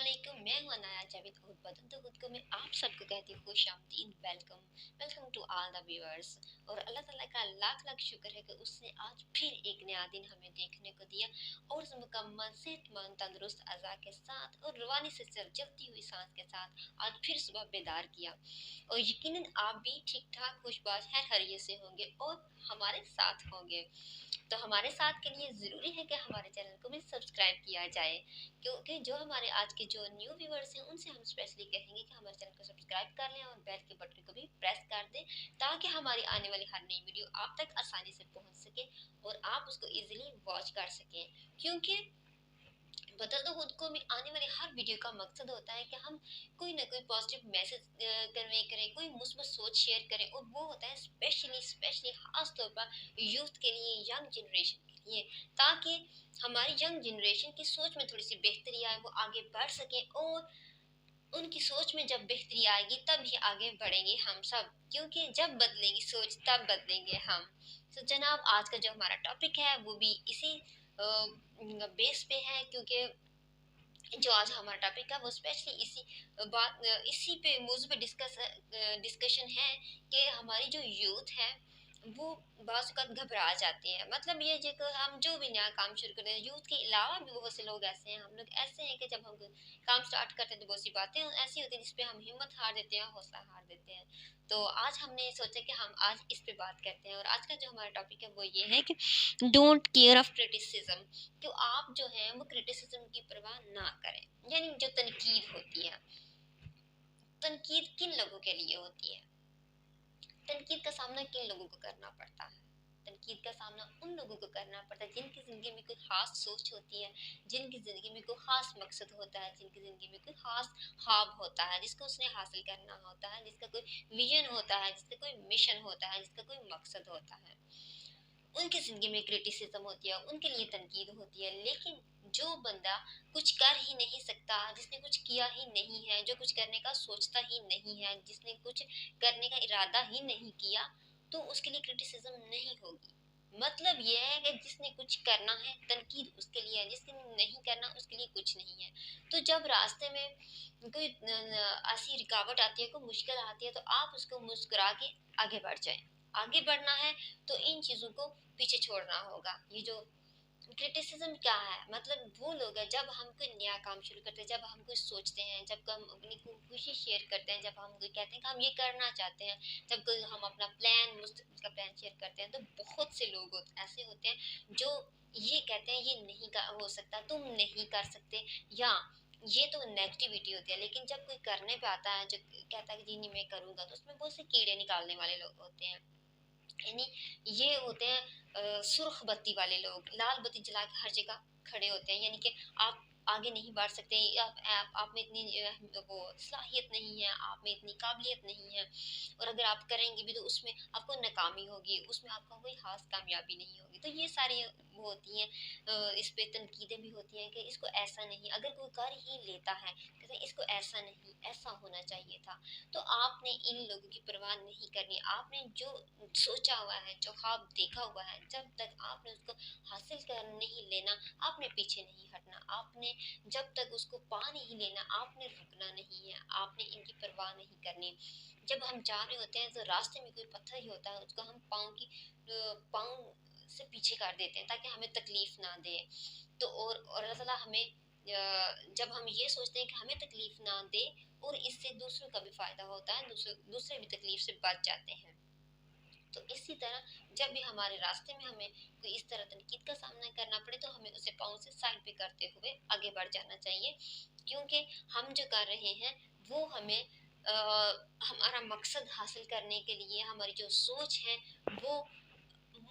अस्सलामुअलैकुम। मैं हूं अनाया जावेद और बदन तो खुद को मैं आप सबको कहती हूँ खुशामदीद, welcome to all the viewers. और अल्लाह ताला का लाख लाख शुक्र है कि उसने आज फिर एक नया दिन हमें देखने को दिया और उस मुकम्मल सेहतमंद तंदुरुस्त अज़ा के साथ और रवानी से चलती हुई सांस के साथ आज फिर सुबह बेदार किया। और यकीनन आप भी ठीक ठाक खुशबाश खैर खैरियत से होंगे और हमारे साथ होंगे। तो हमारे साथ के लिए ज़रूरी है कि हमारे चैनल को भी सब्सक्राइब किया जाए, क्योंकि जो हमारे आज के जो न्यू व्यूवर्स हैं उनसे हम स्पेशली कहेंगे कि हमारे चैनल को सब्सक्राइब कर लें और बेल के बटन को भी प्रेस कर दें, ताकि हमारी आने वाली हर नई वीडियो आप तक आसानी से पहुंच सके और आप उसको इजीली वॉच कर सकें। क्योंकि बदल दो खुद को में आने वाली हर वीडियो का मकसद होता है कि हम कोई ना कोई पॉजिटिव मैसेज कन्वे करें, कोई मुस्बत सोच शेयर करें, और वो होता है स्पेशली खास तौर पर यूथ के लिए, यंग जनरेशन के लिए, ताकि हमारी यंग जनरेशन की सोच में थोड़ी सी बेहतरी आए, वो आगे बढ़ सकें। और उनकी सोच में जब बेहतरी आएगी तब ही आगे बढ़ेंगे हम सब, क्योंकि जब बदलेंगी सोच तब बदलेंगे हम। तो जनाब, आज का जो हमारा टॉपिक है वो भी इसी बेस पे है, क्योंकि जो आज हमारा टॉपिक है वो स्पेशली इसी पे मौजू पे डिस्कशन है कि हमारी जो यूथ है वो बाज़ औक़ात घबरा जाते हैं। मतलब ये जो कि हम जो भी नया काम शुरू करते हैं, यूथ के अलावा भी बहुत से लोग ऐसे हैं, हम लोग ऐसे हैं कि जब हम काम स्टार्ट करते हैं तो बहुत सी बातें ऐसी होती हैं जिस पे हम हिम्मत हार देते हैं, हौसला हार देते हैं। तो आज हमने सोचा कि हम आज इस पे बात करते हैं, और आज का जो हमारा टॉपिक है वो ये है कि डोंट केयर ऑफ क्रिटिसिज्म। कि आप जो है वो क्रिटिसिज्म की परवाह ना करें, यानी जो तनकीद होती है, तनकीद किन लोगों के लिए होती है, तनकीद का सामना किन लोगों को करना पड़ता है। तनकीद का सामना उन लोगों को करना पड़ता है जिनकी ज़िंदगी में कोई ख़ास सोच होती है, जिनकी ज़िंदगी में कोई ख़ास मकसद होता है, जिनकी ज़िंदगी में कोई ख़ास ख्वाब होता है जिसको उसने हासिल करना होता है, जिसका कोई विजन होता है, जिसका कोई मिशन होता है, जिसका कोई मकसद होता है। उनकी ज़िंदगी में क्रिटिसिज्म होती है, उनके लिए तनकीद होती है। लेकिन जो बंदा कुछ कर ही नहीं सकता, जिसने कुछ किया ही नहीं है, जो कुछ करने का सोचता ही नहीं है, जिसने कुछ करने का इरादा ही नहीं किया, तो उसके लिए क्रिटिसिज्म नहीं होगी। मतलब ये है कि जिसने कुछ करना है तनकीद उसके लिए है, जिसने नहीं करना उसके लिए कुछ नहीं है। तो जब रास्ते में कोई ऐसी रुकावट आती है, कोई मुश्किल आती है, तो आप उसको मुस्कुरा के आगे बढ़ जाएं। आगे बढ़ना है तो इन चीज़ों को पीछे छोड़ना होगा। ये जो क्रिटिसिज्म क्या है, मतलब वो लोग हैं जब हम कोई नया काम शुरू करते हैं, जब हम कुछ सोचते हैं, जब हम अपनी खुशी शेयर करते हैं, जब हम कोई कहते हैं कि हम ये करना चाहते हैं, जब कोई हम अपना प्लान, मुस्तकबिल का प्लान शेयर करते हैं, तो बहुत से लोग ऐसे होते हैं जो ये कहते हैं ये नहीं हो सकता, तुम नहीं कर सकते, या ये तो नेगेटिविटी होती है। लेकिन जब कोई करने पे आता है, जो कहता है कि जी नहीं मैं करूँगा, तो उसमें बहुत से कीड़े निकालने वाले लोग होते हैं। यानी ये होते हैं सुर्ख बत्ती वाले लोग, लाल बत्ती जला के हर जगह खड़े होते हैं, यानी कि आप आगे नहीं बढ़ सकते, आप में इतनी वो सलाहियत नहीं है, आप में इतनी काबिलियत नहीं है, और अगर आप करेंगे भी तो उसमें आपको नाकामी होगी, उसमें आपको कोई खास कामयाबी नहीं होगी। तो ये सारी वो होती हैं, इस पे तनकीदें भी होती हैं कि इसको ऐसा नहीं, अगर कोई कर ही लेता है कहते हैं इसको ऐसा नहीं, ऐसा होना चाहिए था। तो आपने इन लोगों की परवाह नहीं करनी, आपने जो सोचा हुआ है, जो ख्वाब देखा हुआ है, जब तक आपने उसको हासिल कर नहीं लेना, आपने पीछे नहीं हटना, आपने जब तक उसको पा नहीं लेना, आपने रुकना नहीं है, आपने इनकी परवाह नहीं करनी। जब हम जा रहे होते हैं तो रास्ते में कोई पत्थर ही होता है, उसको हम पाँव से पीछे कर देते हैं ताकि हमें तकलीफ ना दे। तो और अल्लाह ताला हमें जब हम ये सोचते हैं कि हमें तकलीफ ना दे और इससे दूसरों का भी फायदा होता है, दूसरे भी तकलीफ से बच जाते हैं। तो इसी तरह जब भी हमारे रास्ते में हमें कोई इस तरह तनकीद का सामना करना पड़े, तो हमें उसे पाँव से साइड पे करते हुए आगे बढ़ जाना चाहिए, क्योंकि हम जो कर रहे हैं वो हमें हमारा मकसद हासिल करने के लिए, हमारी जो सोच है वो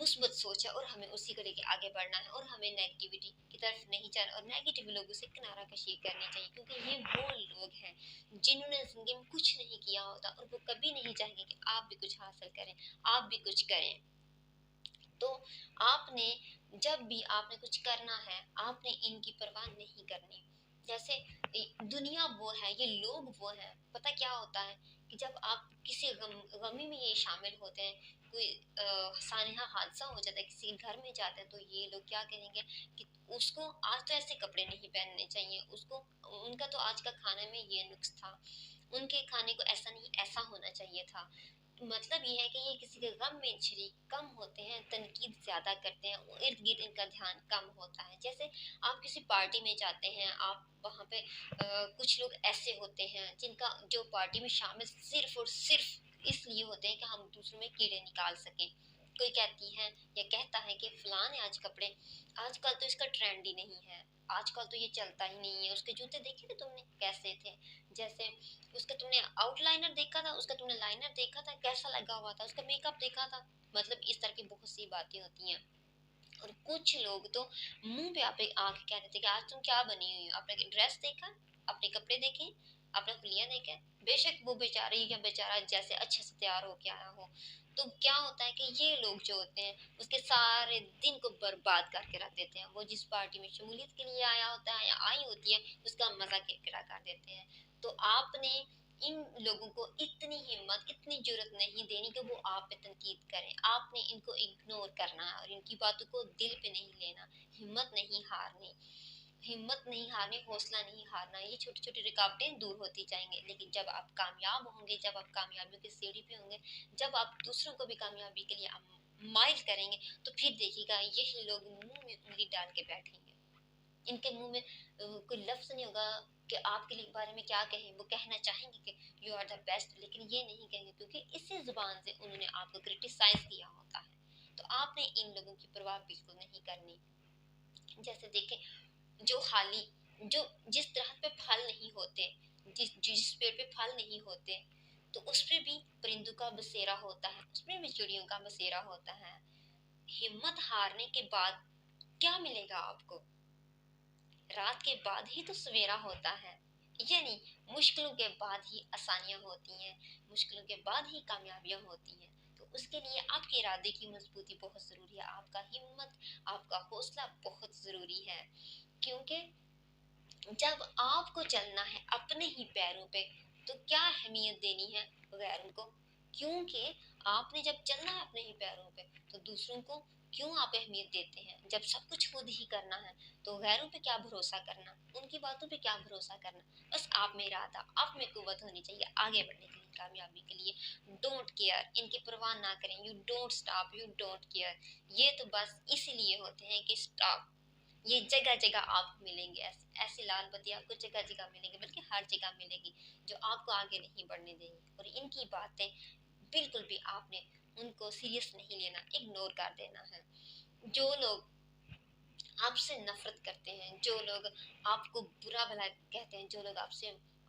मुस्बत सोच है, और हमें उसी को लेके आगे बढ़ना है, और हमें नेगेटिविटी की तरफ नहीं जाना, और नेगेटिव लोगों से किनारा कशी करनी चाहिए, क्योंकि ये वो लोग हैं जिन्होंने ज़िंदगी में कुछ नहीं किया होता, और वो कभी नहीं चाहेंगे कि आप भी कुछ हासिल करें, आप भी कुछ करें। तो आपने जब भी आपने कुछ करना है, आपने इनकी परवाह नहीं करनी। जैसे दुनिया वो है, ये लोग वो है, पता क्या होता है کہ جب آپ کسی غمی میں یہ شامل ہوتے ہیں، کوئی سانحہ حادثہ ہو جاتا ہے، کسی کے گھر میں جاتے ہیں، تو یہ لوگ کیا کہیں گے کہ اس کو آج تو ایسے کپڑے نہیں پہننے چاہیے، اس کو ان کا تو آج کا کھانے میں یہ نقص تھا، ان کے کھانے کو ایسا نہیں ایسا ہونا چاہیے تھا۔ مطلب یہ ہے کہ یہ کسی کے غم میں شریک کم ہوتے ہیں، تنقید زیادہ کرتے ہیں، ارد گرد ان کا دھیان کم ہوتا ہے۔ جیسے آپ کسی پارٹی میں جاتے ہیں، آپ وہاں پہ کچھ لوگ ایسے ہوتے ہیں جن کا جو پارٹی میں شامل صرف اور صرف اس لیے ہوتے ہیں کہ ہم دوسروں میں کیڑے نکال سکیں۔ کوئی کہتی ہے یا کہتا ہے کہ فلاں نے آج کپڑے، آج کل تو اس کا ٹرینڈ ہی نہیں ہے، آج کل تو یہ چلتا ہی نہیں ہے، اس کے جوتے دیکھے تھے تم نے کیسے تھے، جیسے اس کا تم نے آؤٹ لائنر دیکھا تھا، اس کا تم نے لائنر دیکھا تھا کیسا لگا ہوا تھا، اس کا میک اپ دیکھا تھا۔ مطلب اس طرح کی بہت سی باتیں ہوتی ہیں۔ اور کچھ لوگ تو منہ پہ آپ آ کے کہہ دیتے کہ آج تم کیا بنی ہوئی ہو، آپ نے ڈریس دیکھا، اپنے کپڑے دیکھیں، اپنا خلیہ دیکھا۔ بے شک وہ بیچاری یا بیچارہ جیسے اچھے سے تیار ہو کے آیا ہو، تو کیا ہوتا ہے کہ یہ لوگ جو ہوتے ہیں اس کے سارے دن کو برباد کر کے رکھ دیتے ہیں۔ وہ جس پارٹی میں شمولیت کے لیے آیا ہوتا ہے یا آئی ہوتی ہے، اس کا مزہ کرکرا کر دیتے ہیں۔ تو آپ نے ان لوگوں کو اتنی ہمت، اتنی جرت نہیں دینی کہ وہ آپ پہ تنقید کریں، آپ نے ان کو اگنور کرنا ہے اور ان کی باتوں کو دل پہ نہیں لینا، ہمت نہیں ہارنی، ہمت نہیں ہارنی، حوصلہ نہیں ہارنا۔ یہ چھوٹی چھوٹی رکاوٹیں دور ہوتی جائیں گے، لیکن جب آپ کامیاب ہوں گے، جب آپ کامیابیوں کی سیڑھی پہ ہوں گے، جب آپ دوسروں کو بھی کامیابی کے لیے مائل کریں گے، تو پھر دیکھیے گا یہی لوگ منہ میں انگلی ڈال کے بیٹھیں گے، ان کے منہ میں کوئی لفظ نہیں ہوگا کہ آپ کے لیے بارے میں کیا کہیں۔ وہ کہنا چاہیں گے کہ یو آر دا بیسٹ، لیکن یہ نہیں کہیں گے کیونکہ اسی زبان سے انہوں نے آپ کو کرٹیسائز کیا ہوتا ہے۔ تو آپ نے ان لوگوں کی پرواہ بالکل نہیں کرنی۔ جیسے دیکھیں، جو خالی جو جس درخت پہ پھل نہیں ہوتے، جس پیڑ پہ پھل نہیں ہوتے، تو اس پہ بھی پرندوں کا بسیرا ہوتا ہے، اس میں بھی چڑیوں کا بسیرا ہوتا ہے۔ ہمت ہارنے کے بعد کیا ملے گا آپ کو؟ رات کے بعد ہی تو سویرا ہوتا ہے، یعنی مشکلوں کے بعد ہی آسانیاں ہوتی ہیں، مشکلوں کے بعد ہی کامیابیاں ہوتی ہیں۔ تو اس کے لیے آپ کے ارادے کی مضبوطی بہت ضروری ہے، آپ کا ہمت، آپ کا حوصلہ بہت ضروری ہے، کیونکہ جب آپ کو چلنا ہے اپنے ہی پیروں پہ، تو کیا اہمیت دینی ہے غیروں کو؟ کیونکہ آپ نے جب چلنا ہے اپنے ہی پیروں پہ، تو دوسروں کو کیوں آپ اہمیت دیتے ہیں؟ جب سب کچھ خود ہی کرنا ہے تو غیروں پہ کیا بھروسہ کرنا، ان کی باتوں پہ کیا بھروسہ کرنا؟ بس آپ میں ارادہ، آپ میں قوت ہونی چاہیے آگے بڑھنے کے لیے، کامیابی کے لیے۔ ڈونٹ کیئر، ان کی پرواہ نہ کریں، you don't stop, you don't care. یہ تو بس اسی لیے ہوتے ہیں کہ اسٹاپ، یہ جگہ جگہ آپ کو ملیں گے، ایسے لال بتی آپ کو جگہ جگہ ملیں گے، بلکہ ہر جگہ ملے گی جو آپ کو آگے نہیں بڑھنے دیں گی۔ اور ان کی باتیں بالکل بھی آپ نے ان کو سیریس نہیں لینا، اگنور کر دینا ہے۔ جو لوگ آپ سے نفرت کرتے ہیں، جو لوگ آپ کو برا بھلا کہتے ہیں، جو لوگ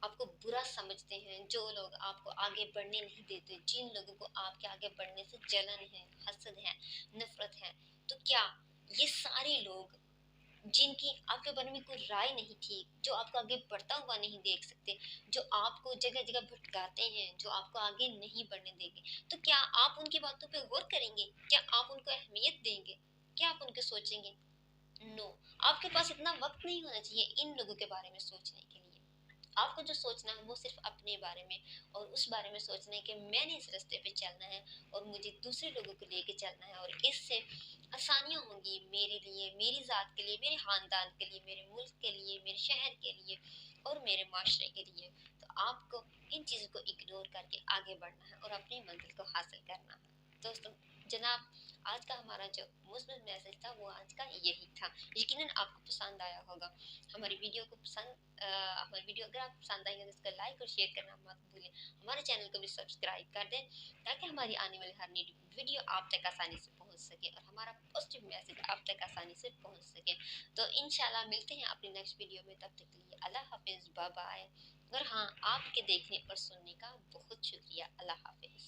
آپ کو برا سمجھتے ہیں، جو لوگ آپ کو آگے بڑھنے نہیں دیتے، جن لوگوں کو آپ کے آگے بڑھنے سے جلن ہے، حسد ہے، نفرت ہے، تو کیا یہ سارے لوگ جن کی آپ کے بارے میں کوئی رائے نہیں تھی، جو آپ کو آگے بڑھتا ہوا نہیں دیکھ سکتے، جو آپ کو جگہ جگہ بھٹکاتے ہیں، جو آپ کو آگے نہیں بڑھنے دیں گے، تو کیا آپ ان کی باتوں پہ غور کریں گے؟ کیا آپ ان کو اہمیت دیں گے؟ کیا آپ ان کو سوچیں گے؟ نو، آپ کے پاس اتنا وقت نہیں ہونا چاہیے ان لوگوں کے بارے میں سوچنے کے لیے۔ آپ کو جو سوچنا ہے وہ صرف اپنے بارے میں، اور اس بارے میں سوچنا ہے کہ میں نے اس راستے پہ چلنا ہے اور مجھے دوسرے لوگوں کو لے کے چلنا ہے، اور اس سے آسانیاں ہوں گی میرے لیے، میری ذات کے لیے، میرے خاندان کے لیے، میرے ملک کے لیے، میرے شہر کے لیے اور میرے معاشرے کے لیے۔ تو آپ کو ان چیزوں کو اگنور کر کے آگے بڑھنا ہے اور اپنی منزل کو حاصل کرنا ہے۔ دوستوں، جناب، آج کا ہمارا جو مثبت میسج تھا وہ آج کا یہی تھا۔ یقیناً آپ کو پسند آیا ہوگا ہماری ویڈیو کو ہماری ویڈیو اگر آپ پسند آئی ہے تو اس کو لائک اور شیئر کرنا مت بھولیں، ہمارے چینل کو بھی سبسکرائب کر دیں تاکہ ہماری آنے والی ہر نئی ویڈیو آپ تک آسانی سے پہنچ سکے اور ہمارا پازیٹیو میسج آپ تک آسانی سے پہنچ سکے۔ تو انشاءاللہ ملتے ہیں اپنی نیکسٹ ویڈیو میں، تب تک کے لیے اللہ حافظ، بائے بائے۔ اور ہاں، آپ کے دیکھنے اور سننے کا بہت شکریہ۔ اللہ حافظ۔